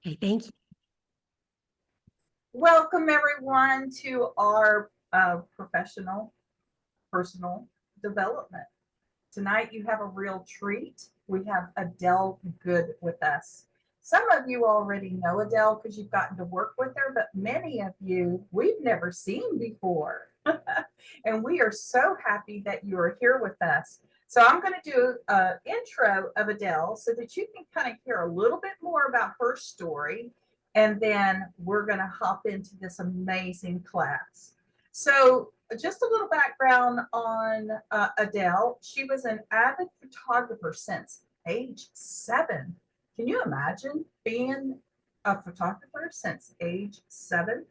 Okay, thank you. Welcome everyone to our professional personal development. Tonight you have a real treat. We have Adele Good with us. Some of you already know Adele because you've gotten to work with her, but many of you we've never seen before. And we are so happy that you are here with us. So I'm going to do an intro of Adele so that you can kind of hear a little bit more about her story. And then we're going to hop into this amazing class. So just a little background on Adele. She was an avid photographer since age 7. Can you imagine being a photographer since age 7?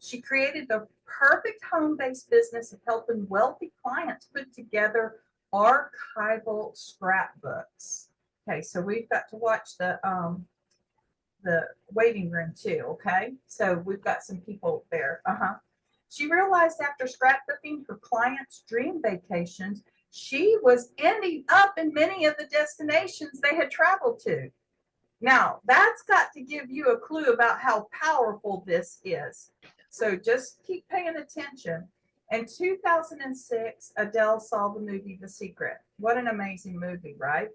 She created the perfect home-based business of helping wealthy clients put together archival scrapbooks. Okay, so we've got to watch the waiting room too. Okay, so we've got some people there. She realized after scrapbooking her clients' dream vacations, she was ending up in many of the destinations they had traveled to. Now, that's got to give you a clue about how powerful this is. So just keep paying attention. In 2006, Adele saw the movie The Secret. What an amazing movie, right?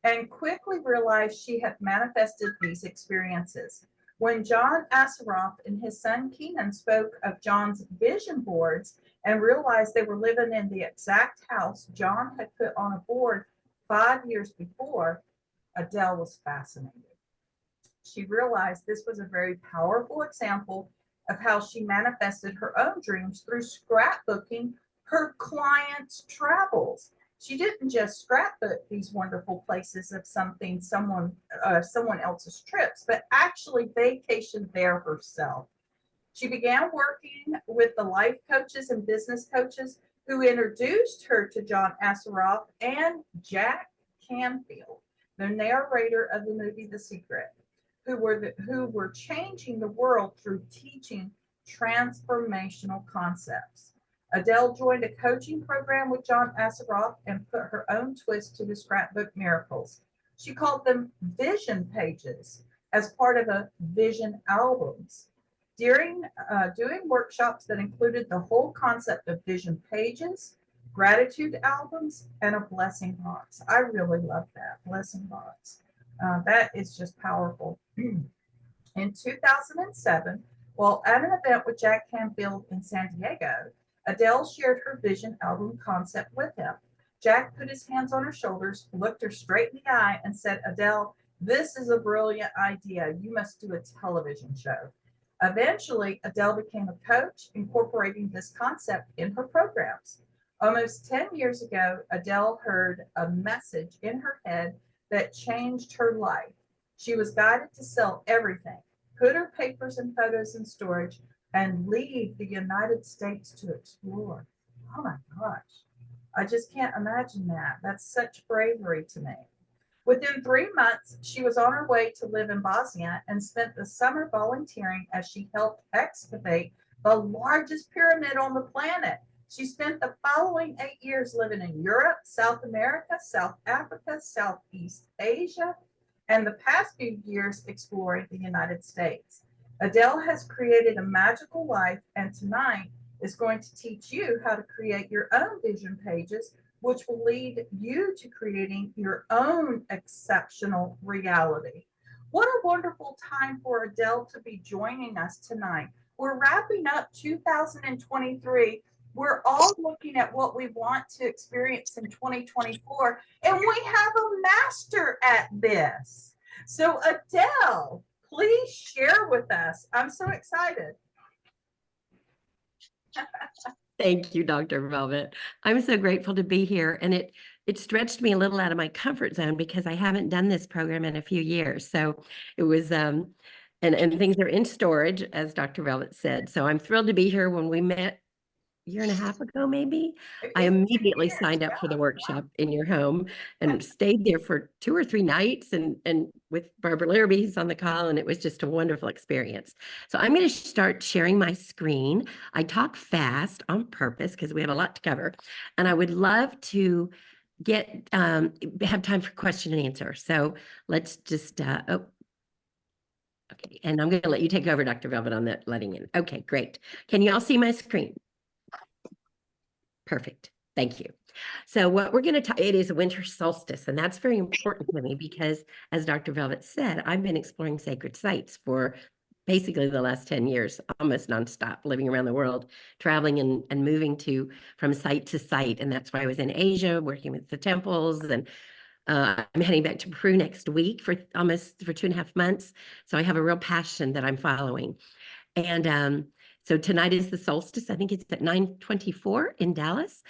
And quickly realized she had manifested these experiences. When John Asseroff and his son Keenan spoke of John's vision boards and realized they were living in the exact house John had put on a board 5 years before, Adele was fascinated. She realized this was a very powerful example of how she manifested her own dreams through scrapbooking her clients' travels. She didn't just scrapbook these wonderful places of someone else's trips, but actually vacationed there herself. She began working with the life coaches and business coaches who introduced her to John Asseroff and Jack Canfield, the narrator of the movie The Secret, who were changing the world through teaching transformational concepts. Adele joined a coaching program with John Asseroff and put her own twist to the scrapbook miracles. She called them vision pages as part of a vision albums. During doing workshops that included the whole concept of vision pages, gratitude albums, and a blessing box. I really love that blessing box. That is just powerful. In 2007, while at an event with Jack Canfield in San Diego, Adele shared her vision album concept with him. Jack put his hands on her shoulders, looked her straight in the eye, and said, Adele, this is a brilliant idea. You must do a television show. Eventually, Adele became a coach, incorporating this concept in her programs. Almost 10 years ago, Adele heard a message in her head that changed her life. She was guided to sell everything, put her papers and photos in storage, and leave the United States to explore. Oh my gosh. I just can't imagine that. That's such bravery to me. Within 3 months, she was on her way to live in Bosnia and spent the summer volunteering as she helped excavate the largest pyramid on the planet. She spent the following 8 years living in Europe, South America, South Africa, Southeast Asia, and the past few years exploring the United States. Adele has created a magical life, and tonight is going to teach you how to create your own vision pages, which will lead you to creating your own exceptional reality. What a wonderful time for Adele to be joining us tonight. We're wrapping up 2023. We're all looking at what we want to experience in 2024, and we have a master at this. So, Adele, please share with us. I'm so excited. Thank you, Dr. Velvet. I'm so grateful to be here. And it stretched me a little out of my comfort zone because I haven't done this program in a few years. So it was and things are in storage, as Dr. Velvet said. So I'm thrilled to be here. When we met a year and a half ago, maybe, I It's immediately 2 years. signed up for the Yeah. workshop in your home and stayed there for 2 or 3 nights and with Barbara Larrabee, who's on the call, and it was just a wonderful experience. So I'm going to start sharing my screen. I talk fast on purpose because we have a lot to cover, and I would love to have time for question and answer. So let's just Okay, and I'm going to let you take over, Dr. Velvet, on that letting in. Okay, great. Can you all see my screen? Perfect. Thank you. So what we're going to talk, it is a winter solstice, and that's very important to me because, as Dr. Velvet said, I've been exploring sacred sites for basically the last 10 years, almost nonstop, living around the world, traveling and moving from site to site. And that's why I was in Asia, working with the temples, and I'm heading back to Peru next week for 2.5 months. So I have a real passion that I'm following. And so tonight is the solstice. I think it's at 9:24 in Dallas.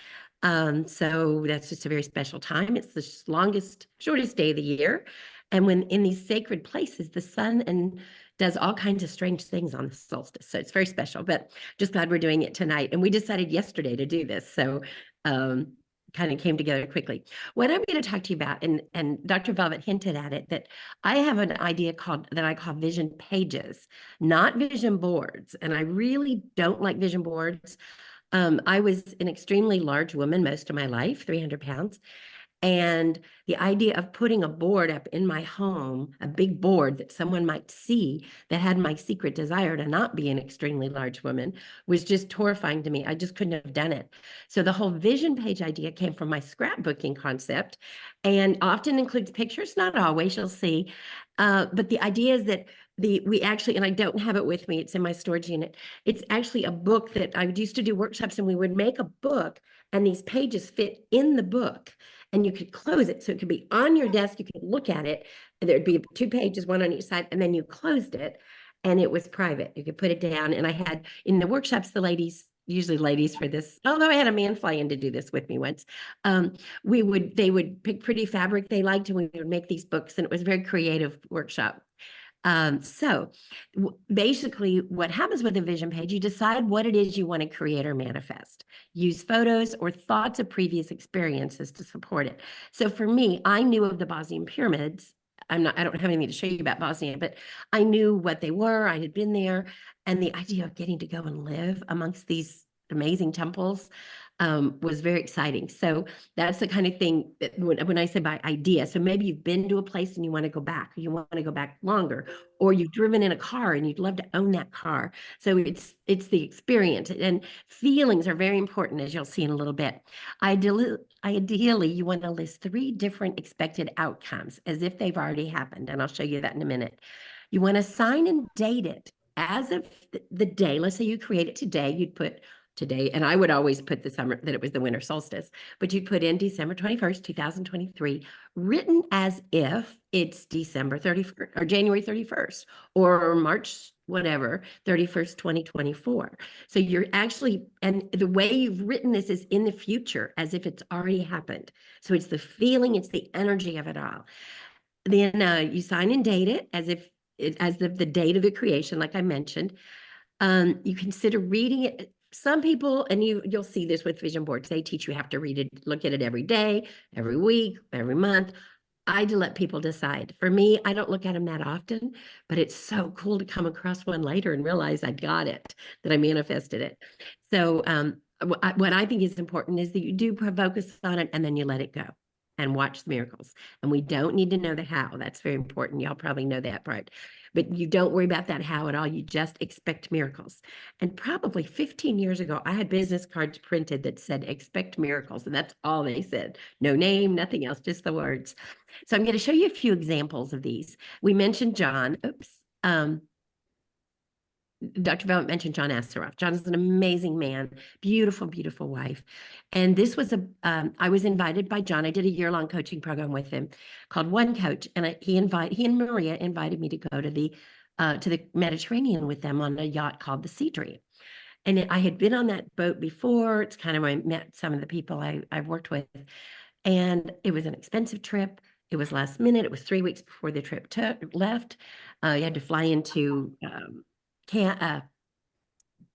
So that's just a very special time. It's the shortest day of the year. And when in these sacred places, the sun does all kinds of strange things on the solstice. So it's very special, but just glad we're doing it tonight. And we decided yesterday to do this. So kind of came together quickly. What I'm going to talk to you about, and Dr. Velvet hinted at it, that I have an idea that I call vision pages, not vision boards. And I really don't like vision boards. I was an extremely large woman most of my life, 300 pounds. And the idea of putting a board up in my home, a big board that someone might see that had my secret desire to not be an extremely large woman, was just horrifying to me. I just couldn't have done it. So the whole vision page idea came from my scrapbooking concept, and often includes pictures, not always, you'll see. But the idea is that we actually, and I don't have it with me, it's in my storage unit. It's actually a book that I used to do workshops, and we would make a book, and these pages fit in the book. And you could close it. So it could be on your desk. You could look at it. And there'd be 2 pages, one on each side, and then you closed it and it was private. You could put it down. And I had in the workshops, the ladies, usually ladies for this, although I had a man fly in to do this with me once, they would pick pretty fabric they liked, and we would make these books, and it was a very creative workshop. So basically what happens with a vision page, you decide what it is you want to create or manifest. Use photos or thoughts of previous experiences to support it. So for me, I knew of the Bosnian pyramids. I don't have anything to show you about Bosnia, but I knew what they were. I had been there, and the idea of getting to go and live amongst these amazing temples was very exciting. So that's the kind of thing that when I say by idea, so maybe you've been to a place and you want to go back, or you want to go back longer, or you've driven in a car and you'd love to own that car. So it's the experience, and feelings are very important, as you'll see in a little bit. Ideally, you want to list 3 different expected outcomes as if they've already happened, and I'll show you that in a minute. You want to sign and date it as of the day. Let's say you create it today, you'd put today, and I would always put the summer, that it was the winter solstice, but you put in December 21st, 2023, written as if it's December 31st or January 31st or March, whatever, 31st, 2024. So you're actually, and the way you've written this is in the future, as if it's already happened. So it's the feeling, it's the energy of it all. Then you sign and date it as the date of the creation, like I mentioned. You consider reading it. Some people, and you'll see this with vision boards, they teach you have to read it, look at it every day, every week, every month. I do let people decide. For me, I don't look at them that often, but it's so cool to come across one later and realize I got it, that I manifested it. So what I think is important is that you do focus on it and then you let it go and watch the miracles. And we don't need to know the how. That's very important. Y'all probably know that part. But you don't worry about that how at all. You just expect miracles. And probably 15 years ago, I had business cards printed that said, expect miracles. And that's all they said. No name, nothing else, just the words. So I'm going to show you a few examples of these. We mentioned John. Dr. Velvet mentioned John Asseroff. John is an amazing man, beautiful, beautiful wife. And this was I was invited by John. I did a year-long coaching program with him called One Coach. And he and Maria invited me to go to the Mediterranean with them on a yacht called the Sea Dream. And I had been on that boat before. It's kind of where I met some of the people I've worked with. And it was an expensive trip. It was last minute. It was 3 weeks before the trip left. You had to fly into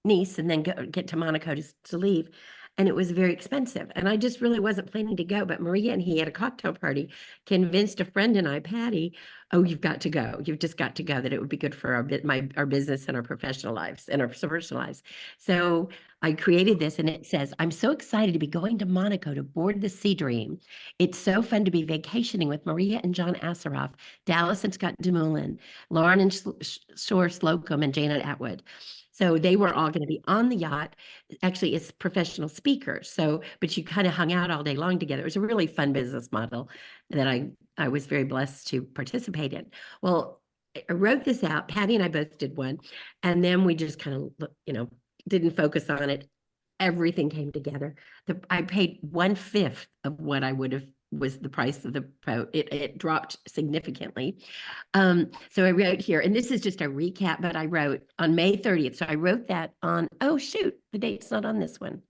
Nice and then get to Monaco to leave. and it was very expensive. And I just really wasn't planning to go. But Maria and he had a cocktail party, convinced a friend and I, Patty, oh, you've got to go. You've just got to go, that it would be good for our business and our professional lives and our personal lives. So I created this, and it says, I'm so excited to be going to Monaco to board the Sea Dream. It's so fun to be vacationing with Maria and John Asseroff, Dallas and Scott Dumoulin, Lauren and Shore Slocum, and Janet Atwood. So they were all going to be on the yacht. Actually, it's professional speakers. So, but you kind of hung out all day long together. It was a really fun business model that I was very blessed to participate in. Well, I wrote this out. Patty and I both did one, and then we just kind of, didn't focus on it. Everything came together. I paid 1/5 of what I would have was the price of the boat. It dropped significantly. So I wrote here, and this is just a recap, but I wrote on May 30th. So I wrote that on, oh shoot, the date's not on this one.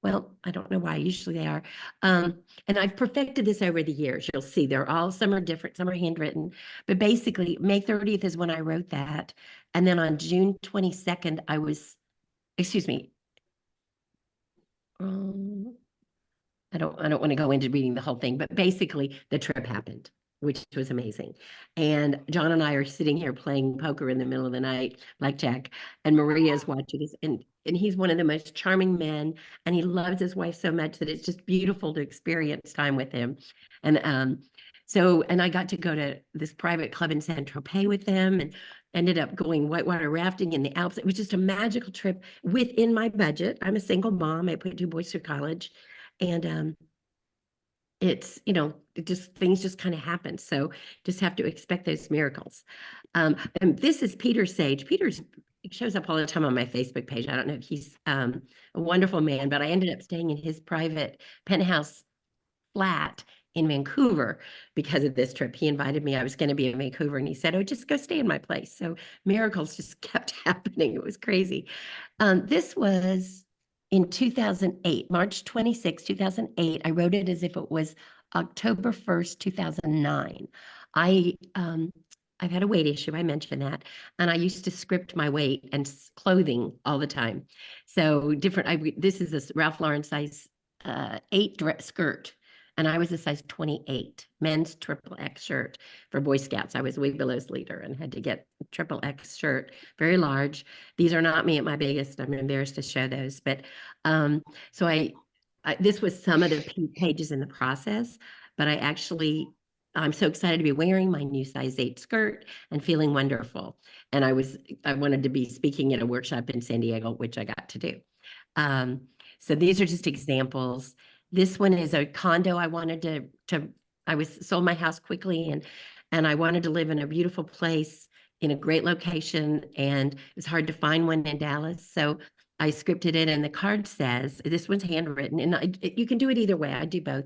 Well, I don't know why, usually they are. And I've perfected this over the years. You'll see some are different, some are handwritten, but basically May 30th is when I wrote that. And then on June 22nd, excuse me. I don't want to go into reading the whole thing, but basically the trip happened, which was amazing. And John and I are sitting here playing poker in the middle of the night, blackjack, and Maria is watching us, and he's one of the most charming men, and he loves his wife so much that it's just beautiful to experience time with him. And and I got to go to this private club in Saint-Tropez with them, and ended up going whitewater rafting in the Alps. It was just a magical trip within my budget. I'm a single mom. I put 2 boys through college, and it's, things just kind of happen. So just have to expect those miracles. And this is Peter Sage. He shows up all the time on my Facebook page. I don't know if he's a wonderful man, but I ended up staying in his private penthouse flat in Vancouver because of this trip. He invited me. I was going to be in Vancouver, and he said, oh, just go stay in my place. So miracles just kept happening. It was crazy. This was in 2008, March 26, 2008. I wrote it as if it was October 1st, 2009. I've had a weight issue. I mentioned that. And I used to script my weight and clothing all the time. So this is a Ralph Lauren size 8 skirt. And I was a size 28, men's XXX shirt for Boy Scouts. I was way below leader and had to get XXX shirt, very large. These are not me at my biggest. I'm embarrassed to show those. But so this was some of the pages in the process, but I'm so excited to be wearing my new size 8 skirt and feeling wonderful. And I wanted to be speaking at a workshop in San Diego, which I got to do. So these are just examples. This one is a condo. I wanted I sold my house quickly, and I wanted to live in a beautiful place in a great location, and it was hard to find one in Dallas. So I scripted it, and the card says, this one's handwritten, and you can do it either way. I do both.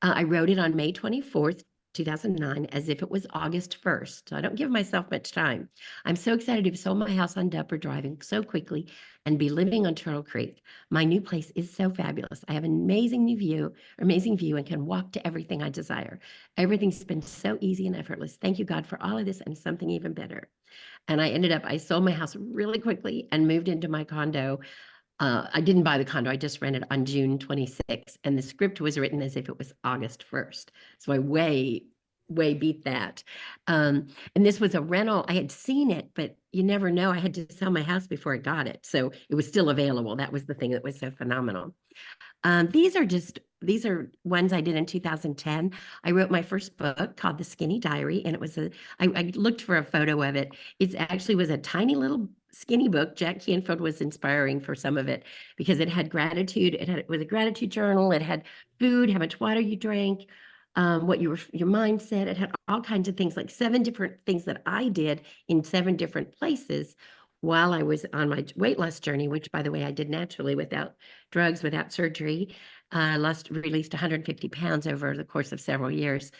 I wrote it on May 24th, 2009, as if it was August 1st. So I don't give myself much time. I'm so excited to have sold my house on Dupper, driving so quickly, and be living on Turtle Creek. My new place is so fabulous. I have an amazing view, and can walk to everything I desire. Everything's been so easy and effortless. Thank you, God, for all of this and something even better. And I sold my house really quickly and moved into my condo. I didn't buy the condo. I just rented on June 26th, and the script was written as if it was August 1st. So I way beat that. And this was a rental. I had seen it, but you never know. I had to sell my house before I got it. So it was still available. That was the thing that was so phenomenal. These are ones I did in 2010. I wrote my first book called The Skinny Diary, and I looked for a photo of it. It actually was a tiny little skinny book. Jack Canfield was inspiring for some of it because it had gratitude. It was a gratitude journal. It had food, how much water you drank, what your mindset. It had all kinds of things, like 7 different things that I did in 7 different places while I was on my weight loss journey, which, by the way, I did naturally without drugs, without surgery. Released 150 pounds over the course of several years,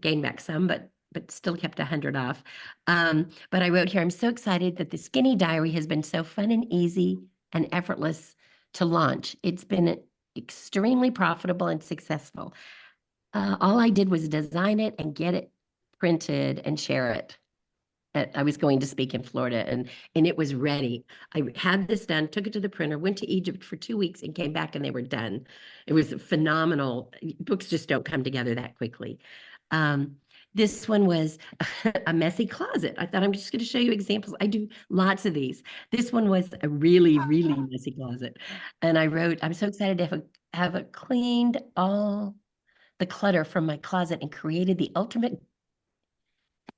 gained back some, but still kept 100 off. But I wrote here, I'm so excited that the Skinny Diary has been so fun and easy and effortless to launch. It's been extremely profitable and successful. All I did was design it and get it printed and share it. I was going to speak in Florida, and it was ready. I had this done, took it to the printer, went to Egypt for 2 weeks and came back and they were done. It was phenomenal. Books just don't come together that quickly. Um, this one was a messy closet. I thought I'm just going to show you examples. I do lots of these. This one was a really, really messy closet. And I wrote, I'm so excited to have it cleaned all the clutter from my closet and created the ultimate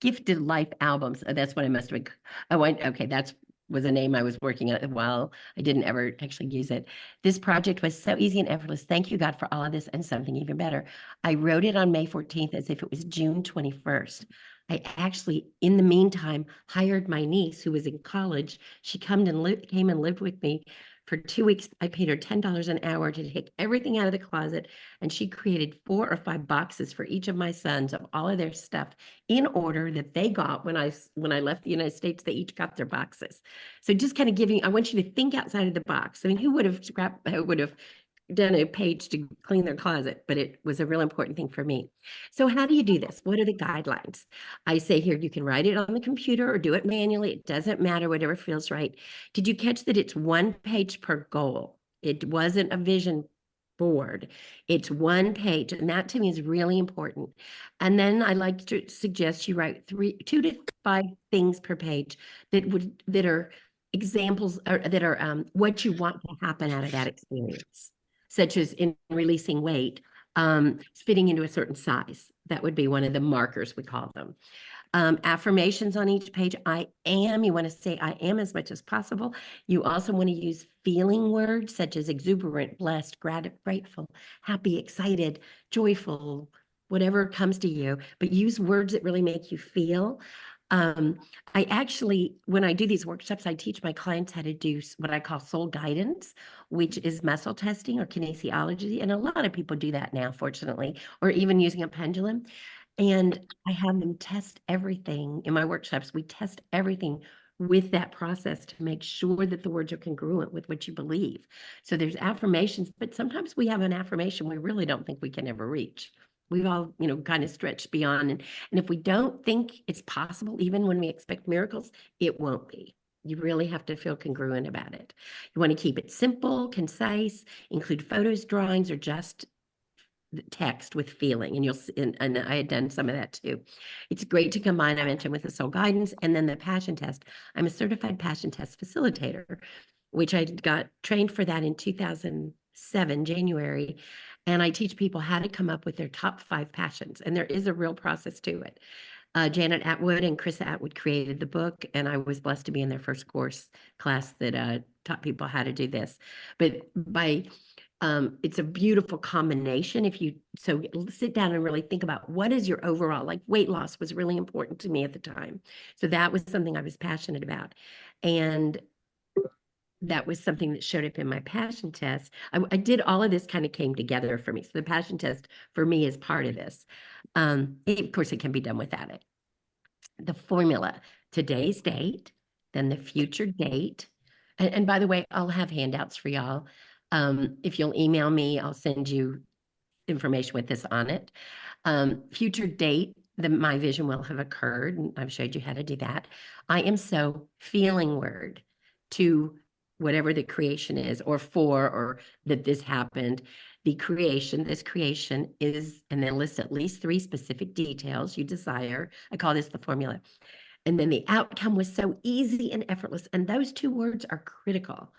gifted life albums. That's what I must have. I went. Okay, that's was a name I was working on while I didn't ever actually use it. This project was so easy and effortless. Thank you, God, for all of this and something even better. I wrote it on May 14th as if it was June 21st. I actually, in the meantime, hired my niece who was in college. She came and lived with me for 2 weeks. I paid her $10 an hour to take everything out of the closet, and she created 4 or 5 boxes for each of my sons of all of their stuff in order that they got when I left the United States. They each got their boxes. So just kind of giving, I want you to think outside of the box. I mean, who would have done a page to clean their closet, but it was a real important thing for me. So how do you do this? What are the guidelines? I say here, you can write it on the computer or do it manually. It doesn't matter, whatever feels right. Did you catch that it's 1 page per goal? It wasn't a vision board. It's 1 page, and that to me is really important. And then I like to suggest you write 2 to 5 things per page that are examples, or that are what you want to happen out of that experience, such as in releasing weight, fitting into a certain size. That would be one of the markers, we call them. Affirmations on each page. I am, you want to say I am as much as possible. You also want to use feeling words such as exuberant, blessed, grateful, happy, excited, joyful, whatever comes to you, but use words that really make you feel. I actually, when I do these workshops, I teach my clients how to do what I call soul guidance, which is muscle testing or kinesiology. And a lot of people do that now, fortunately, or even using a pendulum. And I have them test everything in my workshops. We test everything with that process to make sure that the words are congruent with what you believe. So there's affirmations, but sometimes we have an affirmation we really don't think we can ever reach. We've all, kind of stretched beyond. And if we don't think it's possible, even when we expect miracles, it won't be. You really have to feel congruent about it. You want to keep it simple, concise, include photos, drawings, or just text with feeling, and and I had done some of that too. It's great to combine, I mentioned, with the soul guidance and then the passion test. I'm a certified passion test facilitator, which I got trained for that in 2007, January. And I teach people how to come up with their top 5 passions. And there is a real process to it. Janet Atwood and Chris Atwood created the book, and I was blessed to be in their first course class that taught people how to do this. But it's a beautiful combination. So sit down and really think about what is your overall, like weight loss was really important to me at the time. So that was something I was passionate about. And that was something that showed up in my passion test. I did all of this kind of came together for me. So the passion test for me is part of this. Of course, it can be done without it. The formula, today's date, then the future date. And by the way, I'll have handouts for y'all. If you'll email me, I'll send you information with this on it. Future date, my vision will have occurred, and I've showed you how to do that. I am so feeling word to whatever the creation is, or that this happened. This creation is, and then list at least 3 specific details you desire. I call this the formula. And then the outcome was so easy and effortless. And those 2 words are critical,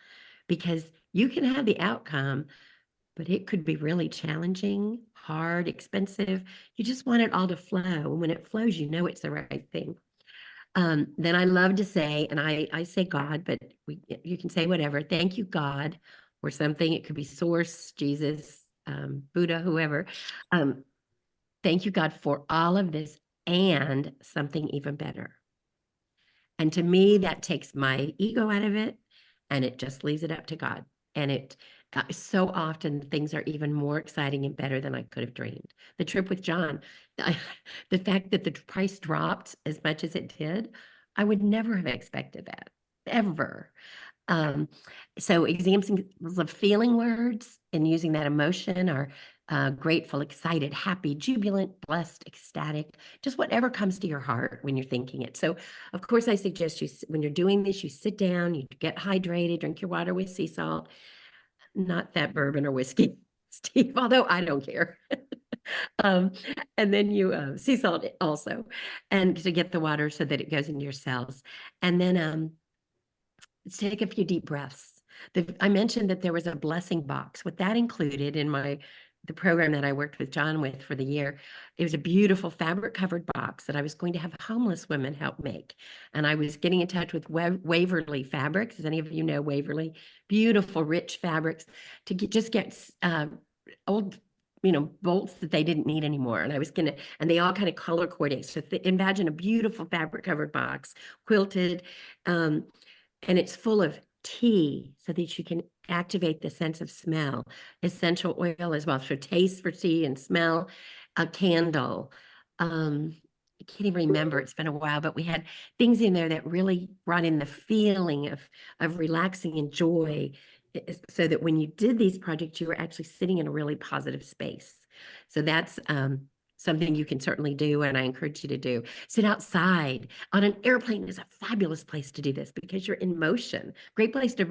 because you can have the outcome, but it could be really challenging, hard, expensive. You just want it all to flow. And when it flows, you know it's the right thing. Then I love to say, and I say God, but you can say whatever. Thank you, God, or something. It could be Source, Jesus, Buddha, whoever. Thank you, God, for all of this and something even better. And to me, that takes my ego out of it, and it just leaves it up to God. And so often things are even more exciting and better than I could have dreamed. The trip with John, the fact that the price dropped as much as it did, I would never have expected that, ever. So examples of feeling words and using that emotion are grateful, excited, happy, jubilant, blessed, ecstatic, just whatever comes to your heart when you're thinking it. So, of course, I suggest when you're doing this, you sit down, you get hydrated, drink your water with sea salt, not that bourbon or whiskey, Steve, although I don't care. um, and then you sea salt it also, and to get the water so that it goes into your cells. And then take a few deep breaths. I mentioned that there was a blessing box. What that included in the program that I worked with John with for the year, it was a beautiful fabric covered box that I was going to have homeless women help make. And I was getting in touch with Waverly Fabrics. Does any of you know Waverly? Beautiful, rich fabrics to just get old bolts that they didn't need anymore. And I was and they all kind of color coordinate. So imagine a beautiful fabric covered box, quilted, and it's full of tea so that you can activate the sense of smell, essential oil as well. So taste for tea and smell, a candle. I can't even remember, it's been a while, but we had things in there that really brought in the feeling of relaxing and joy, so that when you did these projects, you were actually sitting in a really positive space. So that's something you can certainly do, and I encourage you to do. Sit outside. On an airplane is a fabulous place to do this because you're in motion. Great place to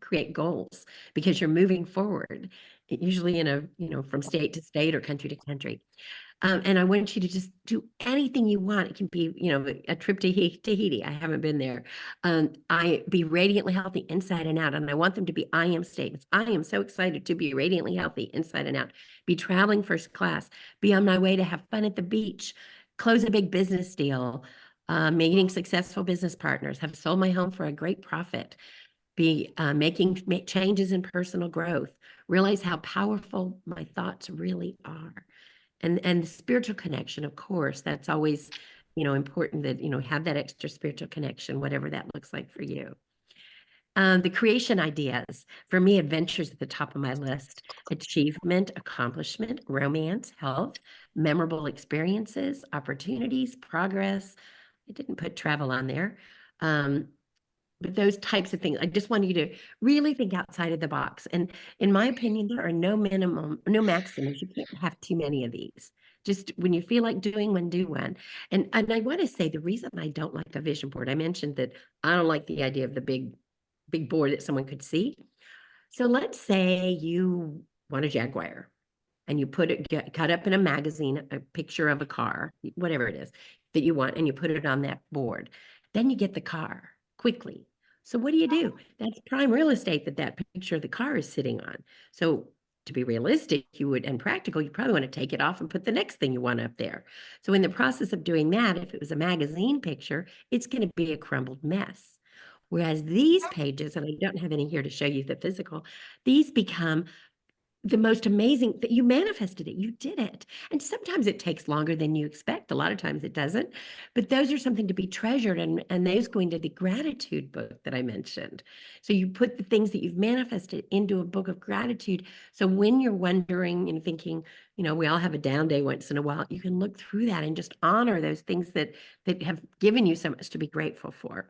create goals because you're moving forward, usually from state to state or country to country. And I want you to just do anything you want. It can be, a trip to Tahiti. I haven't been there. I be radiantly healthy inside and out. And I want them to be I am statements. I am so excited to be radiantly healthy inside and out. Be traveling first class. Be on my way to have fun at the beach. Close a big business deal. Meeting successful business partners. Have sold my home for a great profit. Be make changes in personal growth. Realize how powerful my thoughts really are. And the spiritual connection, of course, that's always, important that, have that extra spiritual connection, whatever that looks like for you. The creation ideas, for me, adventures at the top of my list: achievement, accomplishment, romance, health, memorable experiences, opportunities, progress. I didn't put travel on there. But those types of things, I just want you to really think outside of the box. And in my opinion, there are no maximums. You can't have too many of these. Just when you feel like doing one, do one. And I want to say the reason I don't like a vision board, I mentioned that I don't like the idea of the big board that someone could see. So let's say you want a Jaguar and you cut up in a magazine, a picture of a car, whatever it is that you want, and you put it on that board. Then you get the car quickly. So what do? That's prime real estate that picture of the car is sitting on. So to be realistic, and practical, you probably want to take it off and put the next thing you want up there. So in the process of doing that, if it was a magazine picture, it's going to be a crumbled mess. Whereas these pages, and I don't have any here to show you the physical, these become the most amazing that you manifested it. You did it. And sometimes it takes longer than you expect. A lot of times it doesn't. But those are something to be treasured. And those go into the gratitude book that I mentioned. So you put the things that you've manifested into a book of gratitude. So when you're wondering and thinking, we all have a down day once in a while, you can look through that and just honor those things that have given you so much to be grateful for.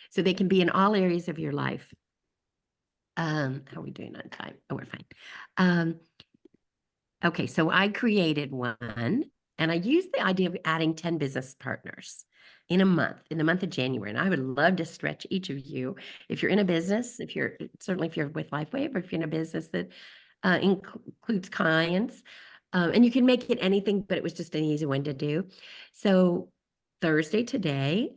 So they can be in all areas of your life. How are we doing on time? Oh, we're fine. Okay, so I created one, and I used the idea of adding 10 business partners in the month of January. And I would love to stretch each of you. If you're in a business, certainly if you're with LifeWave, or if you're in a business that includes clients, and you can make it anything, but it was just an easy one to do. So Thursday today,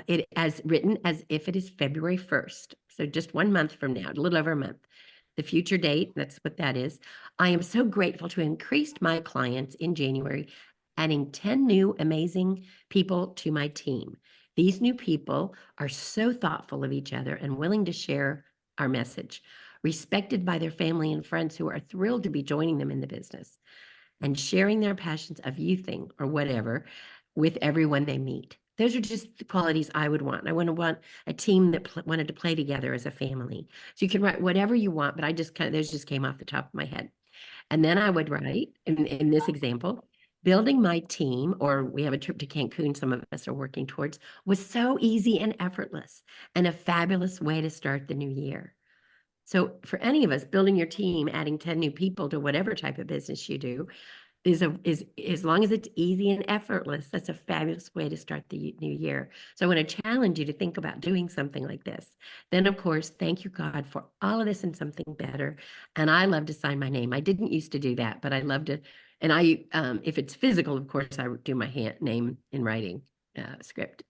it as written as if it is February 1st. So just 1 month from now, a little over a month. The future date, that's what that is. I am so grateful to increase my clients in January, adding 10 new amazing people to my team. These new people are so thoughtful of each other and willing to share our message, respected by their family and friends who are thrilled to be joining them in the business, and sharing their passions of youthing or whatever with everyone they meet. Those are just the qualities I would want. I want a team that wanted to play together as a family. So you can write whatever you want, but those just came off the top of my head. And then I would write, in this example, building my team, or we have a trip to Cancun some of us are working towards, was so easy and effortless and a fabulous way to start the new year. So for any of us, building your team, adding 10 new people to whatever type of business you do is as long as it's easy and effortless, that's a fabulous way to start the new year. So I want to challenge you to think about doing something like this. Then, of course, thank you, God, for all of this and something better. And I love to sign my name. I didn't used to do that, but I love to. And if it's physical, of course, I do my name in writing script.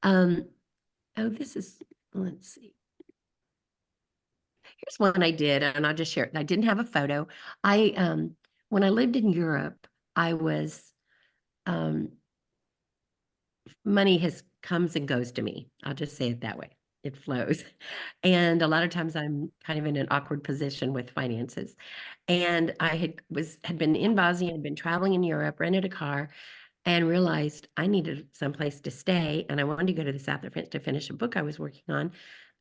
Oh, this is, let's see. Here's one I did, and I'll just share it. I didn't have a photo. When I lived in Europe, I was money has comes and goes to me. I'll just say it that way. It flows. And a lot of times I'm kind of in an awkward position with finances. And I had been in Bosnia, had been traveling in Europe, rented a car, and realized I needed someplace to stay. And I wanted to go to the south of France to finish a book I was working on,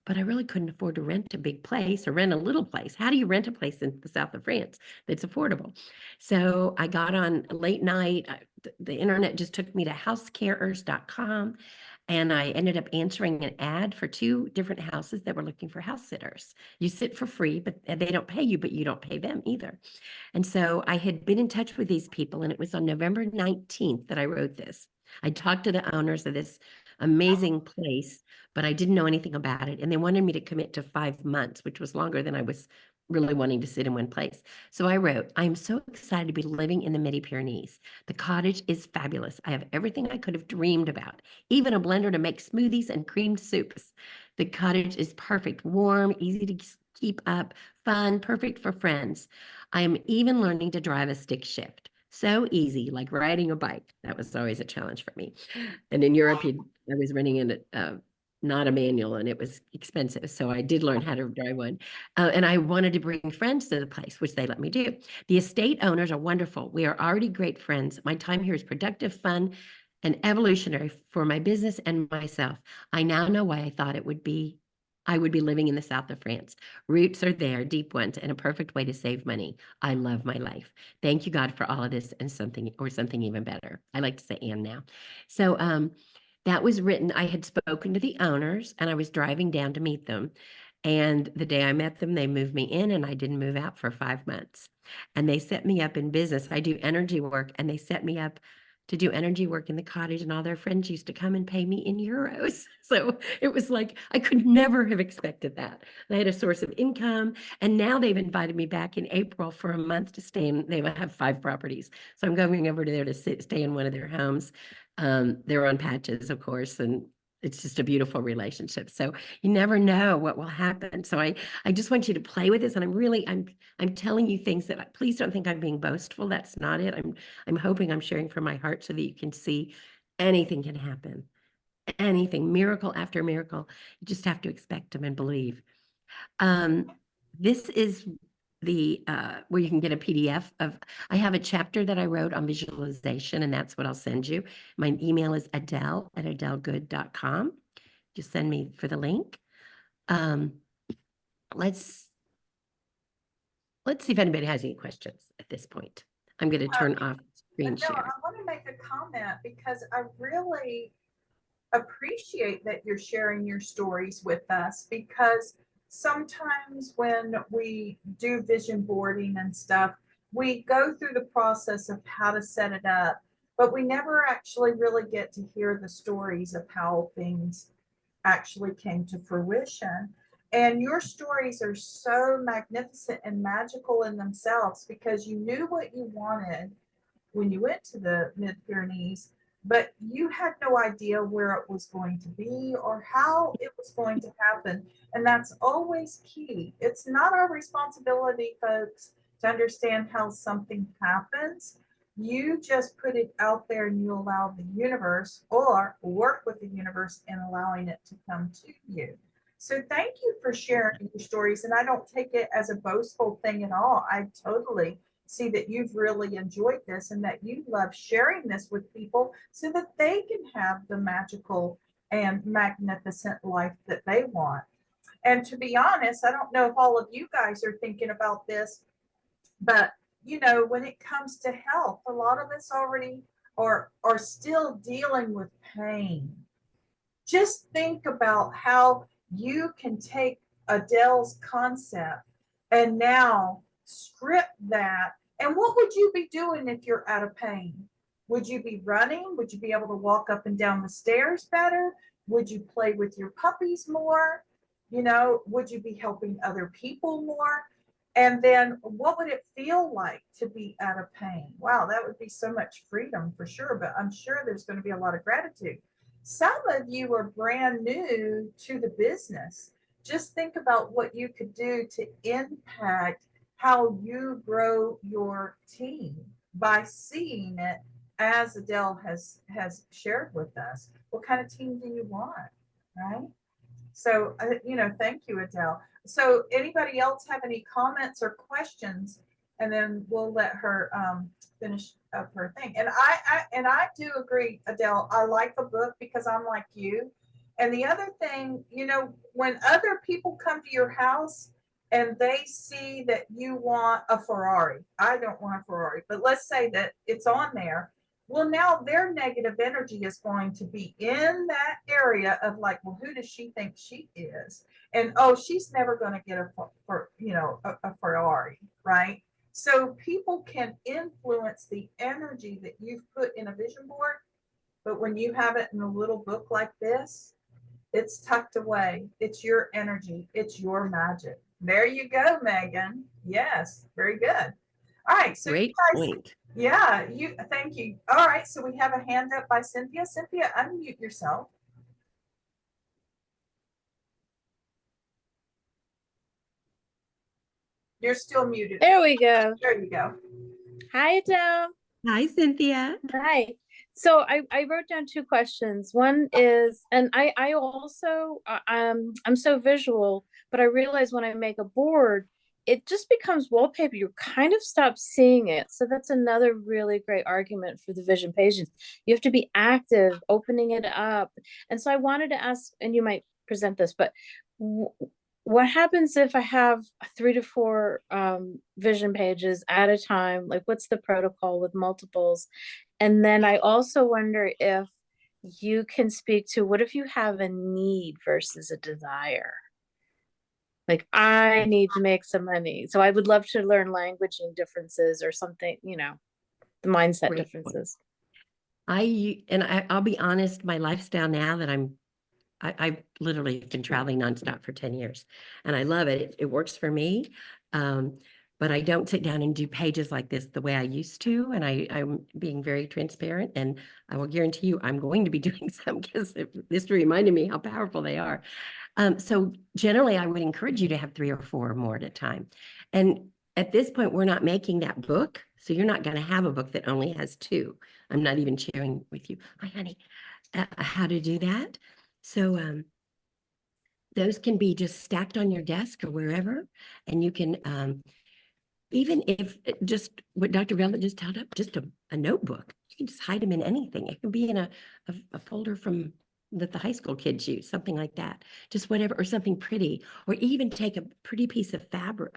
but I really couldn't afford to rent a big place or rent a little place. How do you rent a place in the south of France that's affordable? So I got on late night. The internet just took me to housecarers.com, and I ended up answering an ad for 2 different houses that were looking for house sitters. You sit for free, but they don't pay you, but you don't pay them either. And so I had been in touch with these people, and it was on November 19th that I wrote this. I talked to the owners of this amazing place, but I didn't know anything about it. And they wanted me to commit to 5 months, which was longer than I was really wanting to sit in one place. So I wrote, I'm so excited to be living in the Midi-Pyrenees. The cottage is fabulous. I have everything I could have dreamed about, even a blender to make smoothies and creamed soups. The cottage is perfect, warm, easy to keep up, fun, perfect for friends. I am even learning to drive a stick shift. So easy, like riding a bike. That was always a challenge for me. And in Europe, I was renting in not a manual, and it was expensive. So I did learn how to drive one. And I wanted to bring friends to the place, which they let me do. The estate owners are wonderful. We are already great friends. My time here is productive, fun, and evolutionary for my business and myself. I now know why I thought I would be living in the south of France. Roots are there, deep ones, and a perfect way to save money. I love my life. Thank you, God, for all of this and something even better. I like to say and now. So that was written. I had spoken to the owners, and I was driving down to meet them. And the day I met them, they moved me in, and I didn't move out for 5 months. And they set me up in business. I do energy work, and they set me up to do energy work in the cottage, and all their friends used to come and pay me in euros. So it was like, I could never have expected that. I had a source of income, and now they've invited me back in April for a month to stay in. They have 5 properties. So I'm going over to there to stay in one of their homes. They're on patches, of course, and it's just a beautiful relationship. So you never know what will happen. So I just want you to play with this. And I'm telling you things that please don't think I'm being boastful. That's not it. I'm hoping I'm sharing from my heart so that you can see anything can happen. Anything, miracle after miracle. You just have to expect them and believe. This is the where you can get a PDF of, I have a chapter that I wrote on visualization, and that's what I'll send you. My email is adele@adelegood.com. Just send me for the link. Let's see if anybody has any questions at this point. I'm going to turn off screen No, share. I want to make a comment because I really appreciate that you're sharing your stories with us, because sometimes when we do vision boarding and stuff, we go through the process of how to set it up, but we never actually really get to hear the stories of how things actually came to fruition. And your stories are so magnificent and magical in themselves because you knew what you wanted when you went to the Mid-Pyrenees, but you had no idea where it was going to be or how it was going to happen. And that's always key. It's not our responsibility, folks, to understand how something happens. You just put it out there and you allow the universe, or work with the universe in allowing it to come to you. So thank you for sharing your stories. And I don't take it as a boastful thing at all. I totally see that you've really enjoyed this and that you love sharing this with people so that they can have the magical and magnificent life that they want. And to be honest, I don't know if all of you guys are thinking about this, but when it comes to health, a lot of us already are still dealing with pain. Just think about how you can take Adele's concept and now script that. And what would you be doing if you're out of pain? Would you be running? Would you be able to walk up and down the stairs better? Would you play with your puppies more? You know, would you be helping other people more? And then what would it feel like to be out of pain? Wow, that would be so much freedom for sure, but I'm sure there's going to be a lot of gratitude. Some of you are brand new to the business. Just think about what you could do to impact how you grow your team by seeing it as Adele has shared with us. What kind of team do you want, right? So, thank you, Adele. So anybody else have any comments or questions? And then we'll let her finish up her thing. And I do agree, Adele. I like the book because I'm like you. And the other thing, when other people come to your house and they see that you want a Ferrari, I don't want a Ferrari, but let's say that it's on there. Well, now their negative energy is going to be in that area of like, well, who does she think she is? And oh, she's never going to get a Ferrari, right? So people can influence the energy that you've put in a vision board, but when you have it in a little book like this, it's tucked away. It's your energy. It's your magic. There you go, Megan. Yes, very good. All right, so Great you guys, point. yeah, thank you. All right, so we have a hand up by Cynthia. Cynthia, unmute yourself. You're still muted. There we go. There you go. Hi, Adele. Hi, Cynthia. Hi. So I wrote down two questions. One is, and I also I'm so visual, but I realize when I make a board, it just becomes wallpaper. You kind of stop seeing it. So that's another really great argument for the vision pages. You have to be active, opening it up. And so I wanted to ask, and you might present this, but what happens if I have 3 to 4 vision pages at a time? Like, what's the protocol with multiples? And then I also wonder if you can speak to what if you have a need versus a desire? Like, I need to make some money. So I would love to learn languaging differences or something, the mindset Great point. differences. I'll be honest, my lifestyle now that I've literally been traveling nonstop for 10 years and I love it. It works for me. But I don't sit down and do pages like this the way I used to. And I'm being very transparent, and I will guarantee you I'm going to be doing some because this reminded me how powerful they are. So generally I would encourage you to have 3 or 4 or more at a time. And at this point, we're not making that book. So you're not going to have a book that only has 2. I'm not even sharing with you, hi honey, how to do that. So those can be just stacked on your desk or wherever, and you can, even if just what Dr. Velvete just held up, just a notebook, you can just hide them in anything. It can be in a folder from that the high school kids use, something like that, just whatever, or something pretty, or even take a pretty piece of fabric,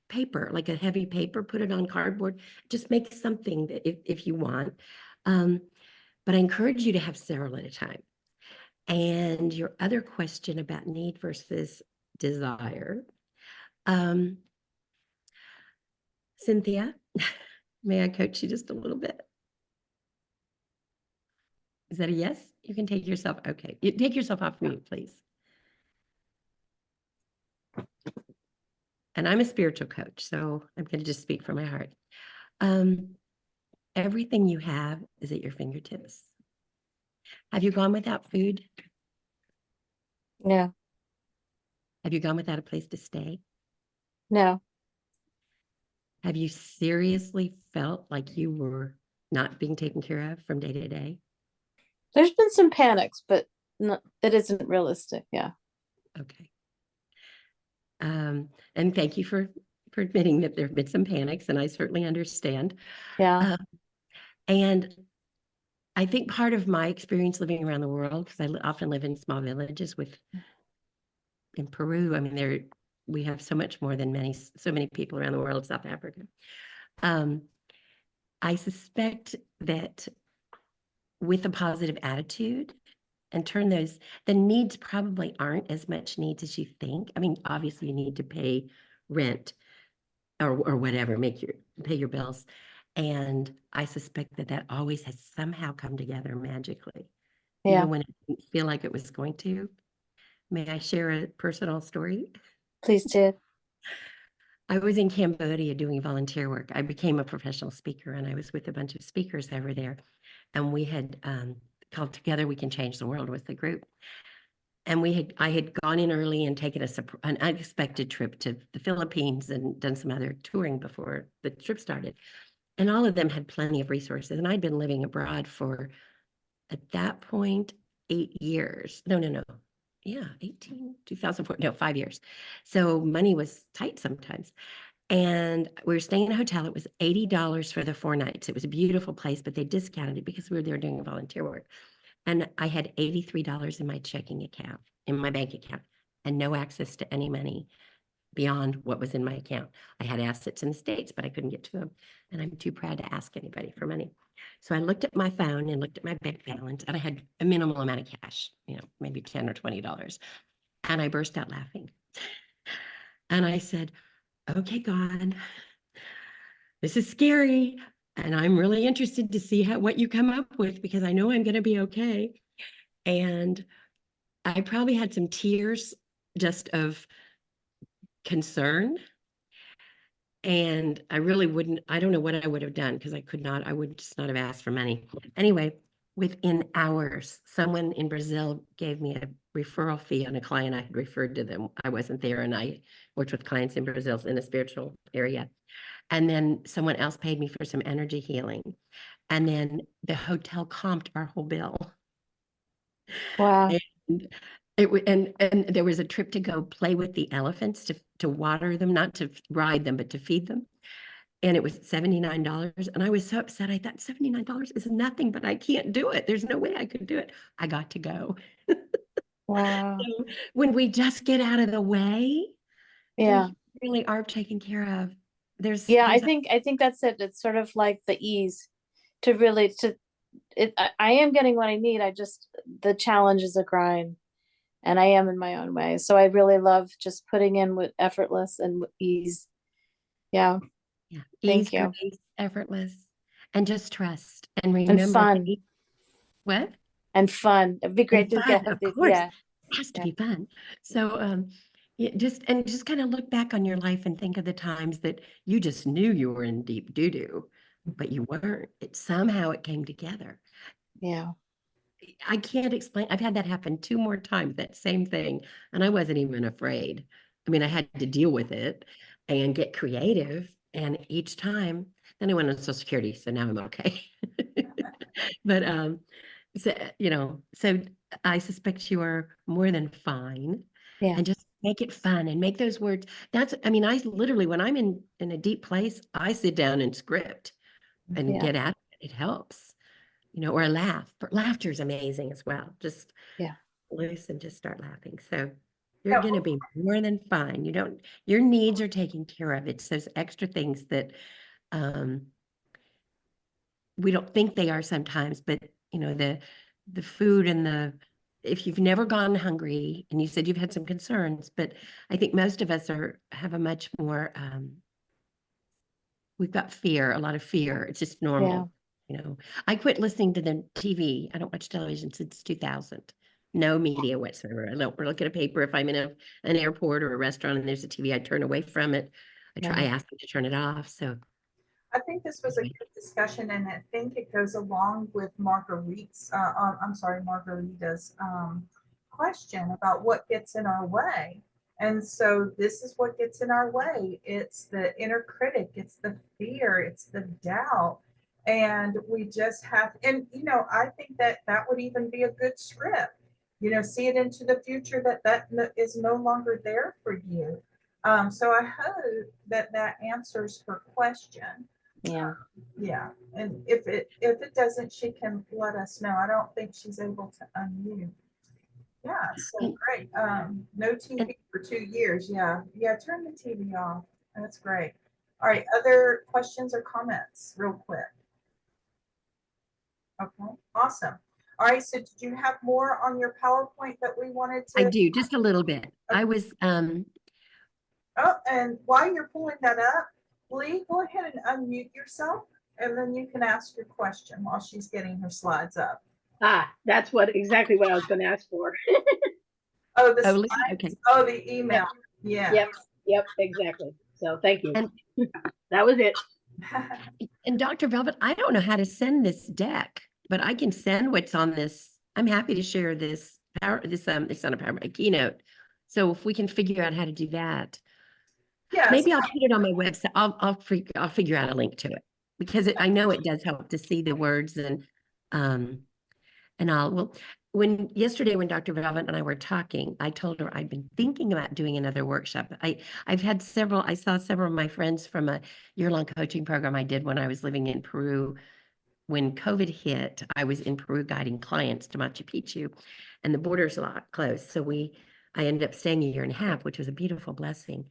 paper, like a heavy paper, put it on cardboard, just make something that if you want. But I encourage you to have several at a time. And your other question about need versus desire. Cynthia, may I coach you just a little bit? Is that a yes? You can take yourself. Okay. You take yourself off mute, please. And I'm a spiritual coach, so I'm going to just speak from my heart. Everything you have is at your fingertips. Have you gone without food? No. Have you gone without a place to stay? No. Have you seriously felt like you were not being taken care of from day to day? There's been some panics, but that isn't realistic. Yeah. Okay. And thank you for admitting that there have been some panics, and I certainly understand. Yeah. And I think part of my experience living around the world, because I often live in small villages in Peru, I mean, we have so much more than so many people around the world, South Africa. I suspect that with a positive attitude and turn those, the needs probably aren't as much needs as you think. I mean, obviously you need to pay rent or whatever, pay your bills. And I suspect that always has somehow come together magically, Yeah, even when it didn't feel like it was going to. May I share a personal story? please do. I was in Cambodia doing volunteer work. I became a professional speaker and I was with a bunch of speakers over there. And we had called Together We Can Change the World with the group. And I had gone in early and taken an unexpected trip to the Philippines and done some other touring before the trip started. And all of them had plenty of resources. And I'd been living abroad for, at that point, 8 years. No. Yeah, 2004, no, 5 years. So money was tight sometimes. And we were staying in a hotel. It was $80 for the 4 nights. It was a beautiful place, but they discounted it because we were there doing volunteer work. And I had $83 in my checking account, in my bank account, and no access to any money beyond what was in my account. I had assets in the States, but I couldn't get to them. And I'm too proud to ask anybody for money. So I looked at my phone and looked at my bank balance, and I had a minimal amount of cash, maybe $10 or $20. And I burst out laughing. And I said, okay, God, this is scary. And I'm really interested to see what you come up with because I know I'm going to be okay. And I probably had some tears just of concern. And I really wouldn't, I don't know what I would have done because I would just not have asked for money. Anyway, within hours, someone in Brazil gave me a referral fee on a client I had referred to them. I wasn't there and I worked with clients in Brazil in a spiritual area. And then someone else paid me for some energy healing. And then the hotel comped our whole bill. Wow. And and there was a trip to go play with the elephants to water them, not to ride them, but to feed them. And it was $79. And I was so upset. I thought $79 is nothing, but I can't do it. There's no way I could do it. I got to go. Wow. So when we just get out of the way, Yeah. we really are taken care of. Yeah, There's I think that's it. It's sort of like the ease to really to it. I am getting what I need. The challenge is a grind, and I am in my own way. So I really love just putting in with effortless and with ease. Yeah, yeah, ease, thank you. grace, effortless, and just trust. And And remember, fun what? and fun. It'd be great And to fun, get of the course. yeah, It has to yeah, be fun. So yeah, just kind of look back on your life and think of the times that you just knew you were in deep doo-doo, but you weren't. Somehow it came together. yeah, I can't explain. I've had that happen 2 more times, that same thing, and I wasn't even afraid. I mean, I had to deal with it and get creative. And each time, then I went on Social Security, so now I'm okay. But so so I suspect you are more than fine, yeah, and just make it fun and make those words. I mean, I literally, when I'm in a deep place, I sit down and script and yeah, get at it. It helps, or a laugh. But laughter is amazing as well. Just yeah, loose and just start laughing. So you're Yeah, going to be more than fine. Your needs are taken care of. It's those extra things that um, we don't think they are sometimes, but the food and if you've never gone hungry, and you said you've had some concerns, but I think most of us have a much more we've got fear, a lot of fear. It's just yeah, normal. I quit listening to the TV. I don't watch television since 2000. No media whatsoever. I don't look at a paper. If I'm in an airport or a restaurant and there's a TV, I turn away from it. I yeah, ask them to turn it off. So I think this was a good discussion, and I think it goes along with Margarita's question about what gets in our way. And so this is what gets in our way. It's the inner critic, it's the fear, it's the doubt. And we just have, and I think that that would even be a good script. See it into the future that is no longer there for you. So I hope that that answers her question. yeah. Yeah, and if it doesn't, she can let us know. I don't think she's able to unmute. Yeah, so and, great. No and TV for 2 years. Yeah, yeah. Turn the TV off. That's great. All right. Other questions or comments, real quick? Okay, awesome. All right, so did you have more on your PowerPoint that we wanted I to? do, just a little bit. I was, Oh, and while you're pulling that up, Lee, go ahead and unmute yourself, and then you can ask your question while she's getting her slides up. That's exactly what I was going to ask for. Oh, the oh, slides? okay. Oh, the email. Yeah. Yep, exactly. So thank you. And that was it. And Dr. Velvet, I don't know how to send this deck, but I can send what's on this. I'm happy to share this it's not a PowerPoint, a keynote. So if we can figure out how to do that, Yes. maybe I'll put it on my website. I'll figure out a link to it because I know it does help to see the words and yesterday when Dr. Velvet and I were talking, I told her I'd been thinking about doing another workshop. I saw several of my friends from a year-long coaching program I did when I was living in Peru. When COVID hit, I was in Peru guiding clients to Machu Picchu, and the borders are closed. So I ended up staying a year and a half, which was a beautiful blessing.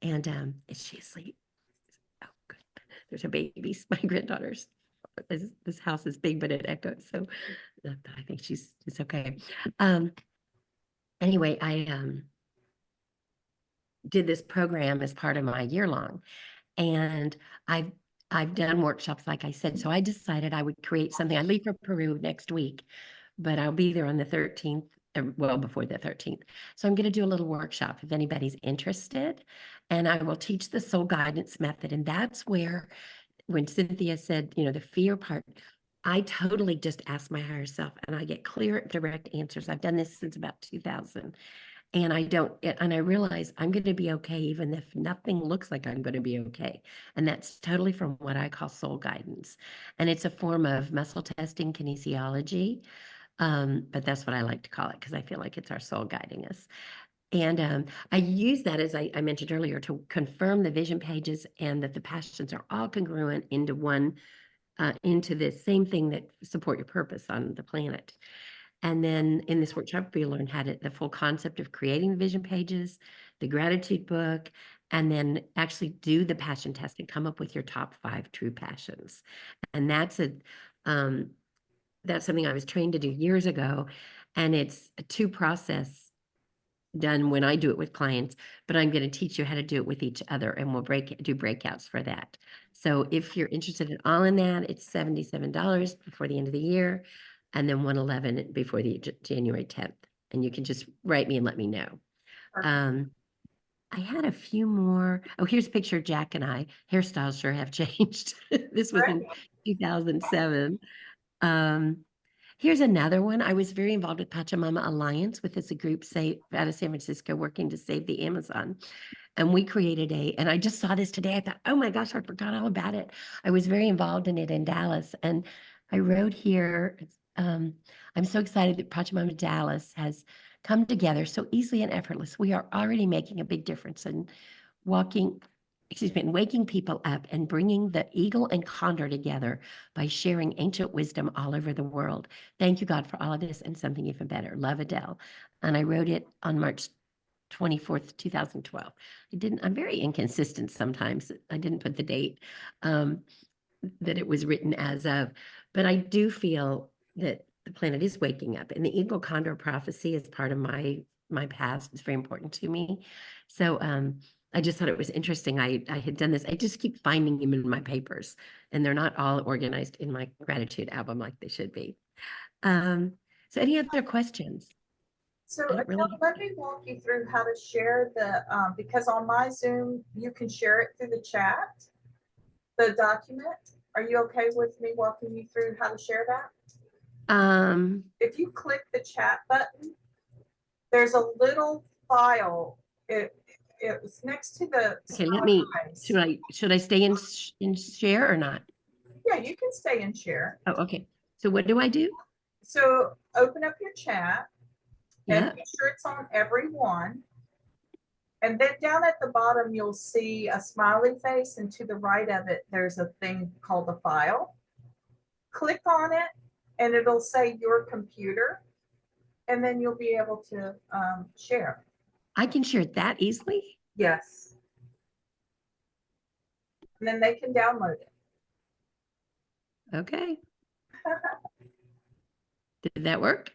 And is she asleep? Oh, good. There's her babies, my granddaughters. This house is big, but it echoes. So I think it's okay. Anyway, I did this program as part of my year long, and I've done workshops, like I said. So I decided I would create something. I leave for Peru next week, but I'll be there on the 13th, well before the 13th. So I'm going to do a little workshop if anybody's interested, and I will teach the soul guidance method. And that's where, when Cynthia said, the fear part, I totally just ask my higher self and I get clear, direct answers. I've done this since about 2000. And I realize I'm going to be okay, even if nothing looks like I'm going to be okay. And that's totally from what I call soul guidance. And it's a form of muscle testing kinesiology. But that's what I like to call it because I feel like it's our soul guiding us. And I use that, as I mentioned earlier, to confirm the vision pages and that the passions are all congruent into the same thing that support your purpose on the planet. And then in this workshop, we learn the full concept of creating the vision pages, the gratitude book, and then actually do the passion test and come up with your top 5 true passions. And that's something I was trained to do years ago. And it's a 2-process done when I do it with clients, but I'm going to teach you how to do it with each other, and we'll do breakouts for that. So if you're interested in all in that, it's $77 before the end of the year, and then $111 before the January 10th. And you can just write me and let me know. I had a few more. Oh, here's a picture of Jack and I. Hairstyles sure have changed. This was in 2007. Here's another one. I was very involved with Pachamama Alliance, with a group out of San Francisco working to save the Amazon. And we created and I just saw this today. I thought, oh my gosh, I forgot all about it. I was very involved in it in Dallas. And I wrote here, I'm so excited that Pachamama Dallas has come together so easily and effortless. We are already making a big difference in waking people up and bringing the eagle and condor together by sharing ancient wisdom all over the world. Thank you, God, for all of this and something even better. Love, Adele. And I wrote it on March 24th, 2012. I'm very inconsistent sometimes. I didn't put the date that it was written as of, but I do feel that the planet is waking up, and the eagle condor prophecy is part of my past. It's very important to me. So I just thought it was interesting. I had done this. I just keep finding them in my papers, and they're not all organized in my gratitude album like they should be. So any other questions? So Adele, let me walk you through how to share because on my Zoom, you can share it through the chat, the document. Are you okay with me walking you through how to share that? If you click the chat button, there's a little file. It's next to the. Okay, should I stay in share or not? Yeah, you can stay in share. Oh, okay. So what do I do? So open up your chat and make sure it's on everyone. And then down at the bottom, you'll see a smiley face, and to the right of it, there's a thing called a file. Click on it, and it'll say your computer, and then you'll be able to share. I can share it that easily? Yes. And then they can download it. Okay. Did that work?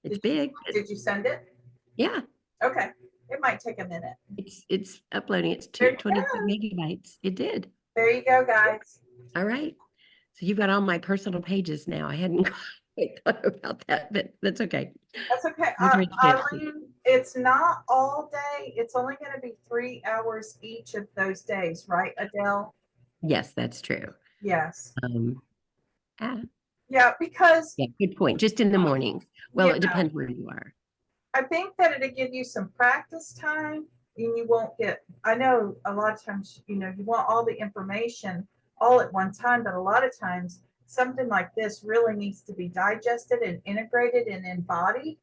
It's big. Did you send it? Yeah, Okay, it might take a minute. it's uploading. It's There you 22 go. megabytes. It did. There you go, guys. All right. So you've got all my personal pages now. I hadn't quite thought about that, but that's okay. That's okay. More transparency. Eileen, it's not all day. It's only going to be 3 hours each of those days, right, Adele? Yes, that's true. Yes. Ah, Yeah, because yeah, good point. Just in the mornings. Well, Yeah. it depends where you are. I think that it'll give you some practice time and you won't get, I know a lot of times, you want all the information all at one time, but a lot of times something like this really needs to be digested and integrated and embodied.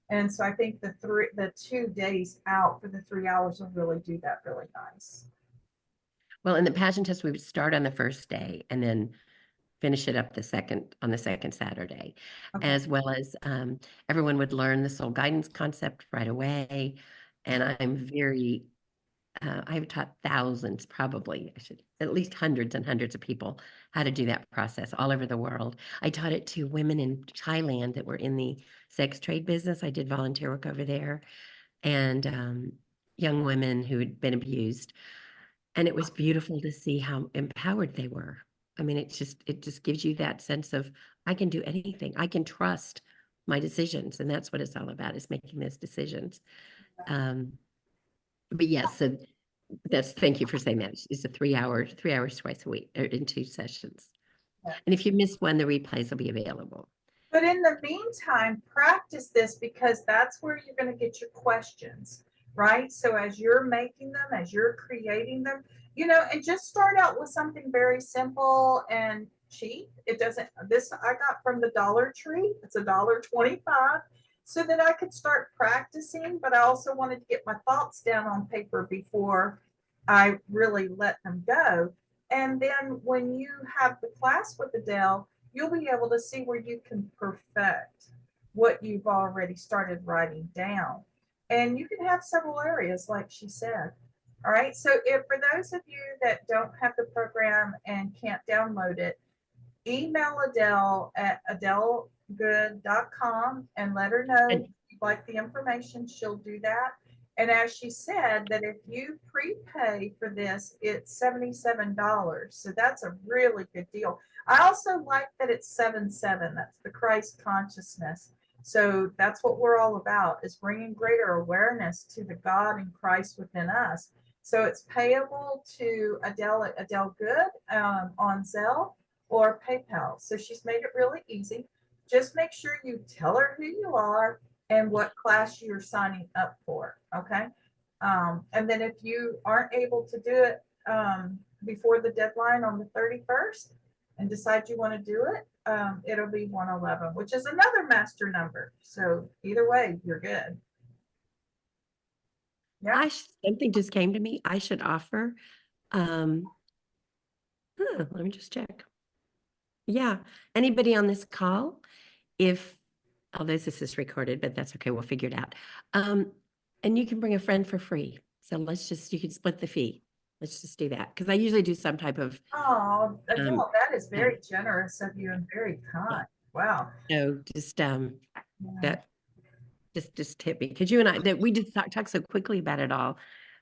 And so I think the 2 days out for the 3 hours will really do that really nice. Well, in the passion test, we would start on the first day and then finish it up on the second Saturday, Okay. as well as everyone would learn the soul guidance concept right away. And I've taught thousands, probably, at least hundreds and hundreds of people how to do that process all over the world. I taught it to women in Thailand that were in the sex trade business. I did volunteer work over there, and young women who had been abused. And it was beautiful to see how empowered they were. I mean, it just gives you that sense of, I can do anything. I can trust my decisions. And that's what it's all about, is making those decisions. But yes, so thank you for saying that. It's a 3 hours twice a week, or in 2 sessions. Yeah. And if you miss one, the replays will be available. But in the meantime, practice this, because that's where you're going to get your questions, right? So as you're making them, as you're creating them, and just start out with something very simple and cheap. This I got from the Dollar Tree. It's $1.25, so that I could start practicing, but I also wanted to get my thoughts down on paper before I really let them go. And then when you have the class with Adele, you'll be able to see where you can perfect what you've already started writing down. And you can have several areas, like she said. All right. So for those of you that don't have the program and can't download it, email Adele at adelegood.com and let her know if you'd like the information. She'll do that. And as she said, that if you prepay for this, it's $77. So that's a really good deal. I also like that it's 7-7. That's the Christ consciousness. So that's what we're all about, is bringing greater awareness to the God and Christ within us. So it's payable to Adele at Adele Good on Zelle or PayPal. So she's made it really easy. Just make sure you tell her who you are and what class you're signing up for. Okay. And then if you aren't able to do it before the deadline on the 31st and decide you want to do it, it'll be 111, which is another master number. So either way, you're good. Yeah. Something just came to me. I should offer, let me just check. Yeah, anybody on this call, although this is recorded, but that's okay, we'll figure it out. And you can bring a friend for free. So you can split the fee. Let's just do that. Because I usually do some type of. Oh, Adele, that is very generous of you and very kind. Wow. So just just tip me, because you and I, we just talk so quickly about it all.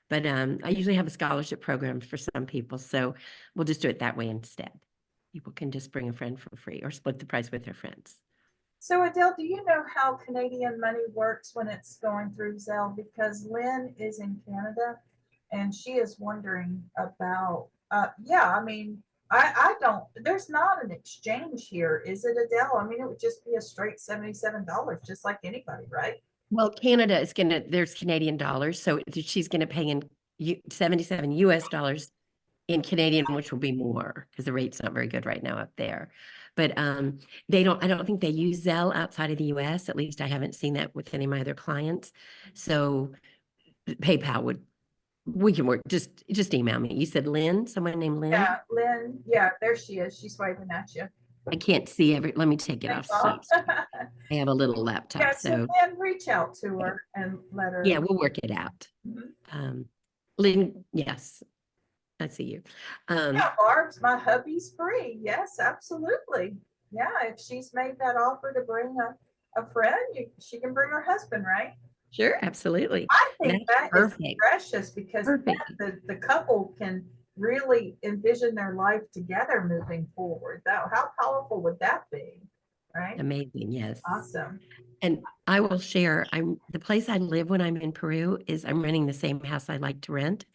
But I usually have a scholarship program for some people, so we'll just do it that way instead. People can just bring a friend for free or split the price with their friends. So Adele, do you know how Canadian money works when it's going through Zelle? Because Lynn is in Canada and she is wondering about, I mean, I don't, there's not an exchange here, is it, Adele? I mean, it would just be a straight $77, just like anybody, right? Well, Canada is there's Canadian dollars, so she's gonna pay in 77 US dollars in Canadian, which will be more because the rate's not very good right now up there. But I don't think they use Zelle outside of the US. At least I haven't seen that with any of my other clients. So PayPal we can work, just email me. You said Lynn, someone named Lynn? Yeah, Lynn, yeah, there she is. She's waving at you. I can't see let me take it off. So I have a little laptop. Yeah, so Lynn, reach out to her and let her. Yeah, we'll work it out. Lynn, yes. I see you. Yeah, Barb's, my hubby's free. Yes, absolutely. Yeah, if she's made that offer to bring a friend, she can bring her husband, right? Sure, absolutely. I think That's that is perfect. precious because Perfect. the couple can really envision their life together moving forward. How powerful would that be? Right? Amazing. Yes. Awesome. And I will share, the place I live when I'm in Peru is I'm renting the same house I like to rent.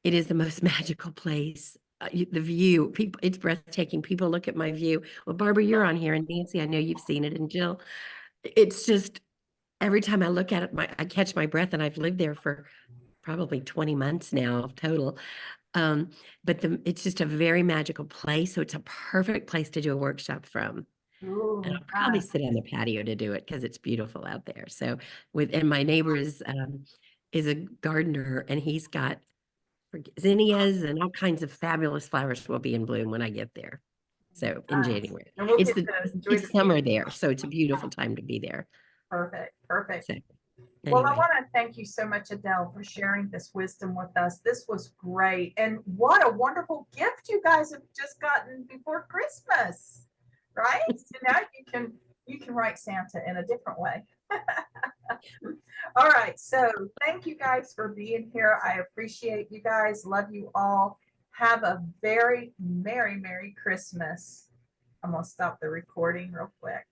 It is the most magical place. The view, people, it's breathtaking. People look at my view. Well, Barbara, you're on here, and Nancy, I know you've seen it, and Jill. It's just every time I look at it, I catch my breath, and I've lived there for probably 20 months now total. But it's just a very magical place. So it's a perfect place to do a workshop from. Ooh, And I'll probably sit on the patio to do it because it's beautiful out there. So and my neighbor is a gardener, and he's got zinnias and all kinds of fabulous flowers will be in bloom when I get there. So in nice. January, And we'll it's get to enjoy it's the summer view. there, so it's a beautiful time to be there. Perfect. Perfect. So Well, I anyway, want to thank you so much, Adele, for sharing this wisdom with us. This was great. And what a wonderful gift you guys have just gotten before Christmas, right? So now you can write Santa in a different way. All right. So thank you guys for being here. I appreciate you guys. Love you all. Have a very Merry Christmas. I'm going to stop the recording real quick.